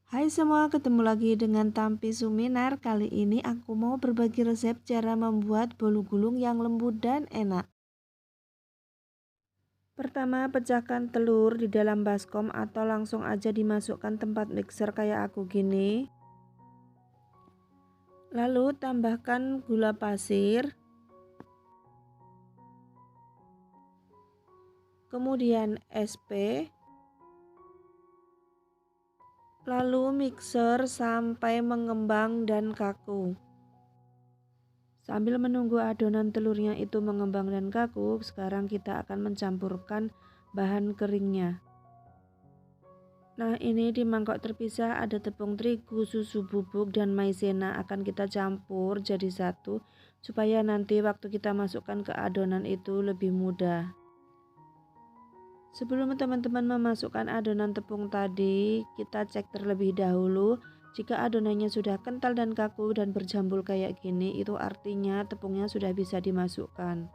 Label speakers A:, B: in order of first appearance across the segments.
A: Hai semua, ketemu lagi dengan Tampi Suminar. Kali ini aku mau berbagi resep cara membuat bolu gulung yang lembut dan enak. Pertama, pecahkan telur di dalam baskom atau langsung aja dimasukkan tempat mixer kayak aku gini. Lalu tambahkan gula pasir, kemudian SP, lalu mixer sampai mengembang dan kaku. Sambil menunggu adonan telurnya itu mengembang dan kaku, sekarang kita akan mencampurkan bahan keringnya. Nah, ini di mangkok terpisah ada tepung terigu, susu bubuk, dan maizena akan kita campur jadi satu supaya nanti waktu kita masukkan ke adonan itu lebih mudah. Sebelum teman-teman memasukkan adonan tepung tadi, kita cek terlebih dahulu. Jika adonannya sudah kental dan kaku dan berjambul kayak gini, itu artinya tepungnya sudah bisa dimasukkan.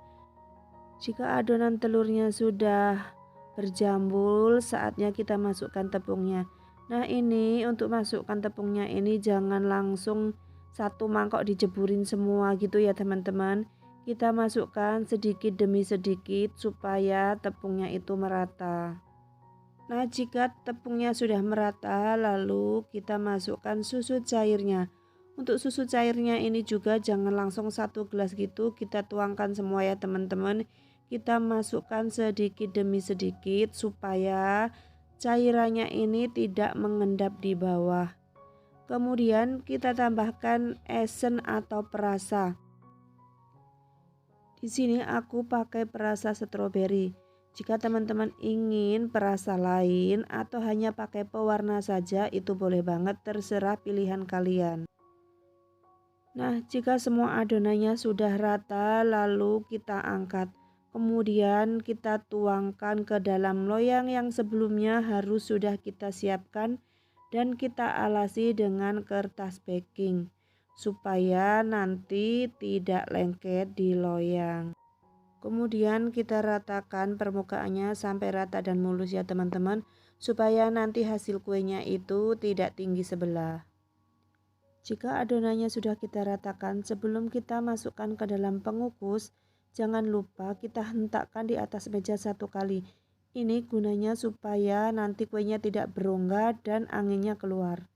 A: Jika adonan telurnya sudah berjambul, saatnya kita masukkan tepungnya. Nah, ini untuk masukkan tepungnya ini jangan langsung satu mangkok dijeburin semua gitu ya teman-teman. Kita masukkan sedikit demi sedikit supaya tepungnya itu merata. Nah, jika tepungnya sudah merata, lalu kita masukkan susu cairnya. Untuk susu cairnya ini juga jangan langsung satu gelas gitu, kita tuangkan semua ya teman-teman. Kita masukkan sedikit demi sedikit supaya cairannya ini tidak mengendap di bawah. Kemudian kita tambahkan esen atau perasa. Di sini aku pakai perasa stroberi. Jika teman-teman ingin perasa lain atau hanya pakai pewarna saja, itu boleh banget, terserah pilihan kalian. Nah, jika semua adonannya sudah rata, lalu kita angkat. Kemudian kita tuangkan ke dalam loyang yang sebelumnya harus sudah kita siapkan dan kita alasi dengan kertas baking supaya nanti tidak lengket di loyang. Kemudian kita ratakan permukaannya sampai rata dan mulus ya teman-teman, supaya nanti hasil kuenya itu tidak tinggi sebelah. Jika adonannya sudah kita ratakan, sebelum kita masukkan ke dalam pengukus, jangan lupa kita hentakkan di atas meja satu kali. Ini gunanya supaya nanti kuenya tidak berongga dan anginnya keluar.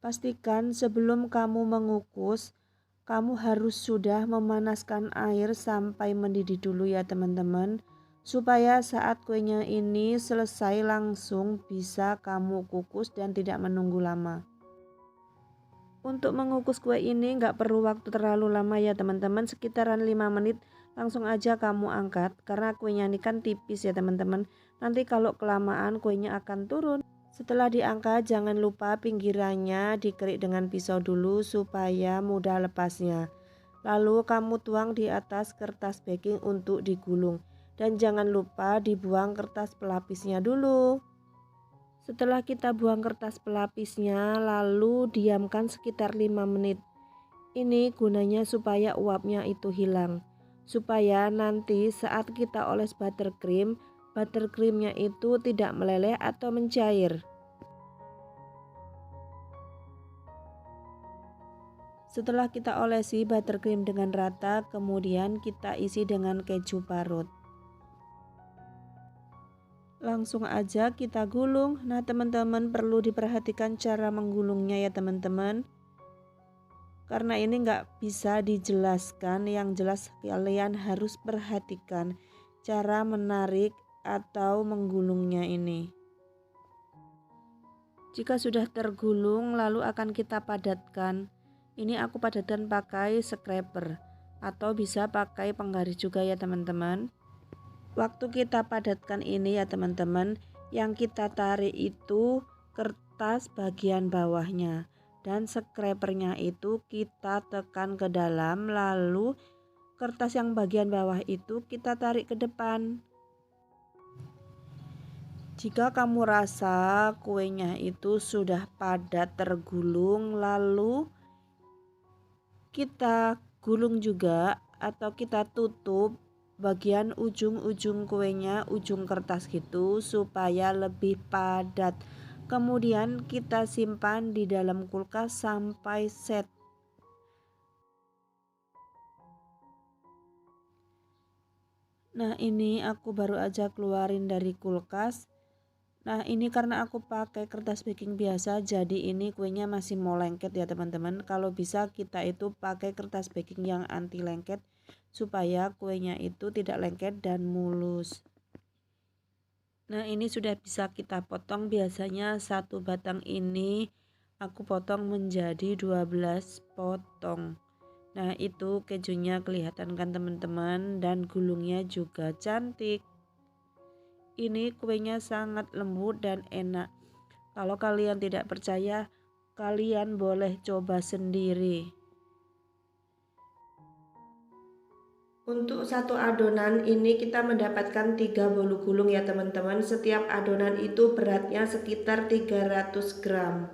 A: Pastikan sebelum kamu mengukus, kamu harus sudah memanaskan air sampai mendidih dulu ya teman-teman, supaya saat kuenya ini selesai langsung bisa kamu kukus dan tidak menunggu lama. Untuk mengukus kue ini nggak perlu waktu terlalu lama ya teman-teman, sekitaran 5 menit langsung aja kamu angkat karena kuenya ini kan tipis ya teman-teman. Nanti kalau kelamaan kuenya akan turun. Setelah diangkat jangan lupa pinggirannya dikerik dengan pisau dulu supaya mudah lepasnya. Lalu kamu tuang di atas kertas baking untuk digulung. Dan jangan lupa dibuang kertas pelapisnya dulu. Setelah kita buang kertas pelapisnya, lalu diamkan sekitar 5 menit. Ini gunanya supaya uapnya itu hilang. Supaya nanti saat kita oles buttercreamnya itu tidak meleleh atau mencair. Setelah kita olesi buttercream dengan rata, kemudian kita isi dengan keju parut. Langsung aja kita gulung. Nah teman-teman, perlu diperhatikan cara menggulungnya ya teman-teman. Karena ini nggak bisa dijelaskan, yang jelas kalian harus perhatikan cara menarik atau menggulungnya ini. Jika sudah tergulung, lalu akan kita padatkan. Ini aku padatkan pakai scraper atau bisa pakai penggaris juga ya teman-teman. Waktu kita padatkan ini ya teman-teman, yang kita tarik itu kertas bagian bawahnya dan scrapernya itu kita tekan ke dalam, lalu kertas yang bagian bawah itu kita tarik ke depan. Jika kamu rasa kuenya itu sudah padat tergulung, lalu kita gulung juga atau kita tutup bagian ujung-ujung kuenya, ujung kertas gitu supaya lebih padat. Kemudian kita simpan di dalam kulkas sampai set. Nah, ini aku baru aja keluarin dari kulkas. Nah, ini karena aku pakai kertas baking biasa, jadi ini kuenya masih mau lengket ya teman-teman. Kalau bisa kita itu pakai kertas baking yang anti lengket supaya kuenya itu tidak lengket dan mulus. Nah, ini sudah bisa kita potong. Biasanya satu batang ini aku potong menjadi 12 potong. Nah, itu kejunya kelihatan kan teman-teman, dan gulungnya juga cantik. Ini kuenya sangat lembut dan enak. Kalau kalian tidak percaya, kalian boleh coba sendiri. Untuk satu adonan ini kita mendapatkan 3 bolu gulung ya teman-teman. Setiap adonan itu beratnya sekitar 300 gram.